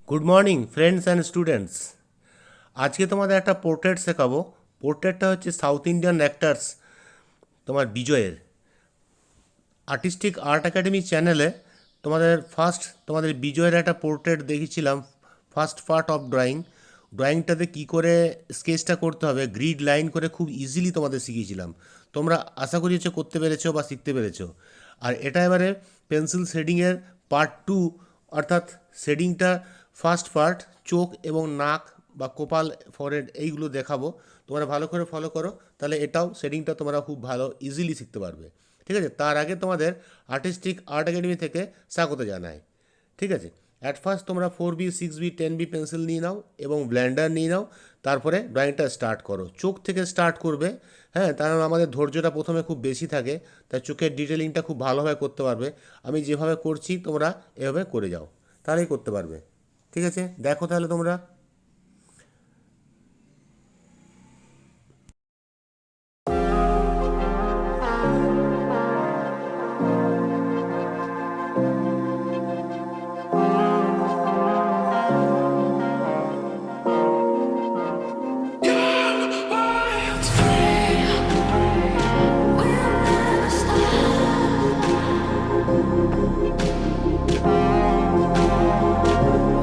Good morning friends and students. আজকে তোমাদের একটা পোর্ট্রেট শেখাবো। পোর্ট্রেটটা হচ্ছে সাউথ ইন্ডিয়ান অ্যাক্টার্স তোমার বিজয়ের। আর্টিস্টিক আর্ট একাডেমি চ্যানেলে তোমাদের বিজয়ের একটা পোর্ট্রেট দেখিয়েছিলাম, ফার্স্ট পার্ট অফ ড্রয়িংটাতে কী করে স্কেচটা করতে হবে গ্রিড লাইন করে খুব ইজিলি তোমাদের শিখিয়েছিলাম। তোমরা আশা করি হচ্ছে করতে পেরেছো বা শিখতে পেরেছো। আর এটা এবারে পেন্সিল শেডিংয়ের পার্ট 2, অর্থাৎ শেডিংটা ফার্স্ট পার্ট চোখ এবং নাক বা কপাল, ফরেড এইগুলো দেখাবো। তোমরা ভালো করে ফলো করো, তাহলে এটাও শেডিংটা তোমরা খুব ভালো ইজিলি শিখতে পারবে। ঠিক আছে, তার আগে তোমাদের আর্টিস্টিক আর্ট একাডেমি থেকে স্বাগত জানাই। ঠিক আছে, অ্যাট ফার্স্ট তোমরা 4B 6B 10B পেন্সিল নিয়ে নাও এবং ব্লেন্ডার নিয়ে নাও। তারপরে ড্রয়িংটা স্টার্ট করো, চোখ থেকে স্টার্ট করবে। হ্যাঁ, কারণ আমাদের ধৈর্যটা প্রথমে খুব বেশি থাকে, তাই চোখের ডিটেলিংটা খুব ভালোভাবে করতে পারবে। আমি যেভাবে করছি তোমরা এভাবে করে যাও, তাহলেই করতে পারবে। ঠিক আছে, দেখো তাহলে তোমরা।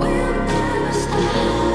We'll never stop.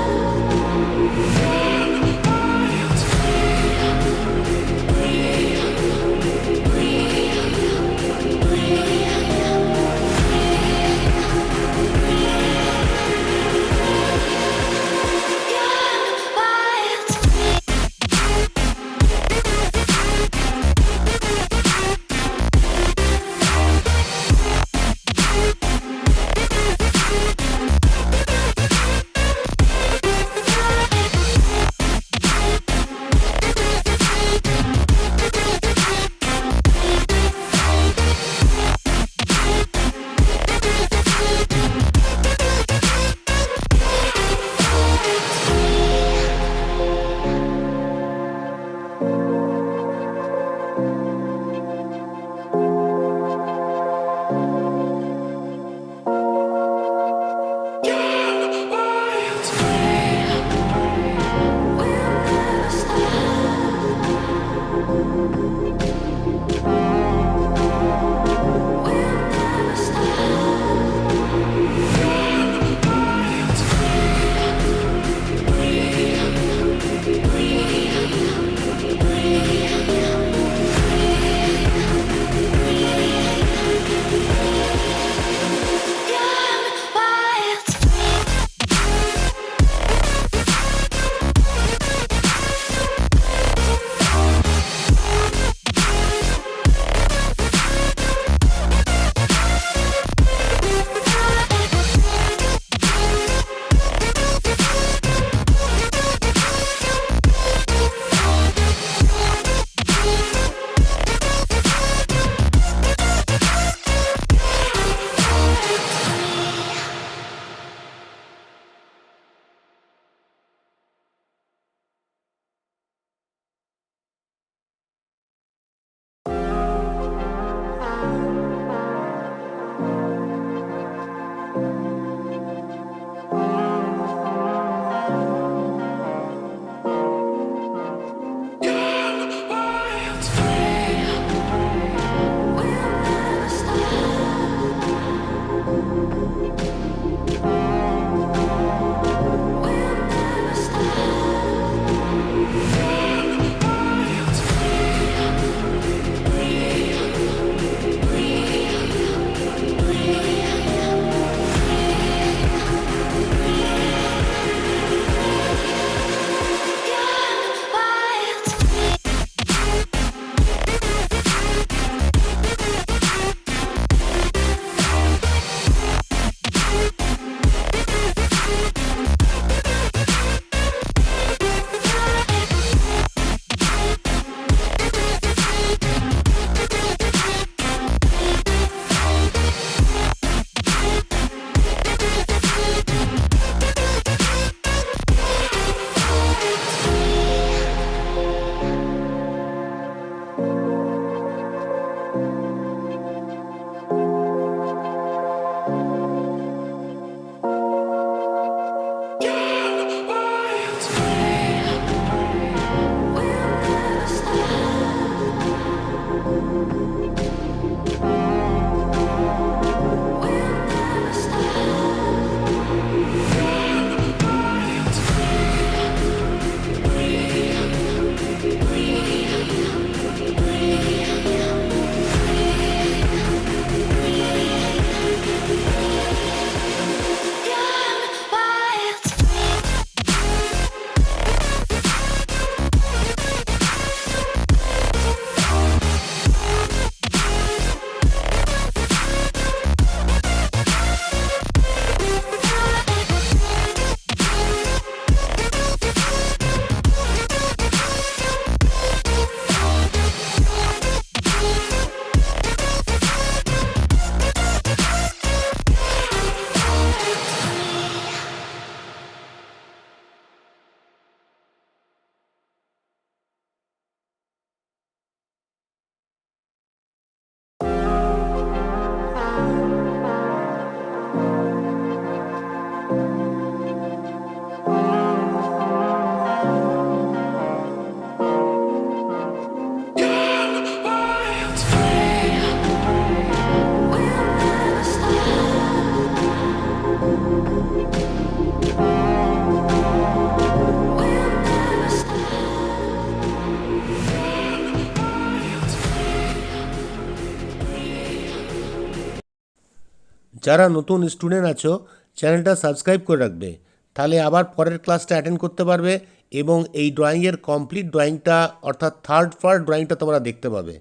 যারা নতুন স্টুডেন্ট আছো চ্যানেলটা সাবস্ক্রাইব করে রাখবে, তাহলে আবার পরের ক্লাসটা অ্যাটেন্ড করতে পারবে এবং এই ড্রয়িংয়ের কমপ্লিট ড্রয়িংটা অর্থাৎ থার্ড পার্ট ড্রয়িংটা তোমরা দেখতে পাবে।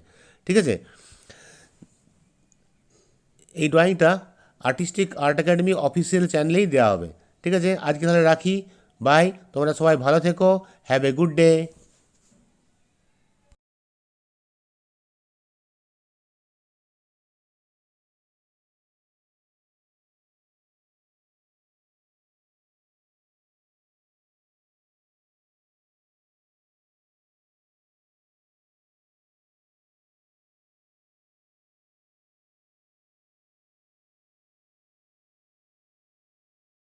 ঠিক আছে, এই ড্রয়িংটা আর্টিস্টিক আর্ট একাডেমি অফিসিয়াল চ্যানেলেই দেওয়া হবে। ঠিক আছে, আজকে তাহলে রাখি, বাই। তোমরা সবাই ভালো থেকো, হ্যাভ এ গুড ডে।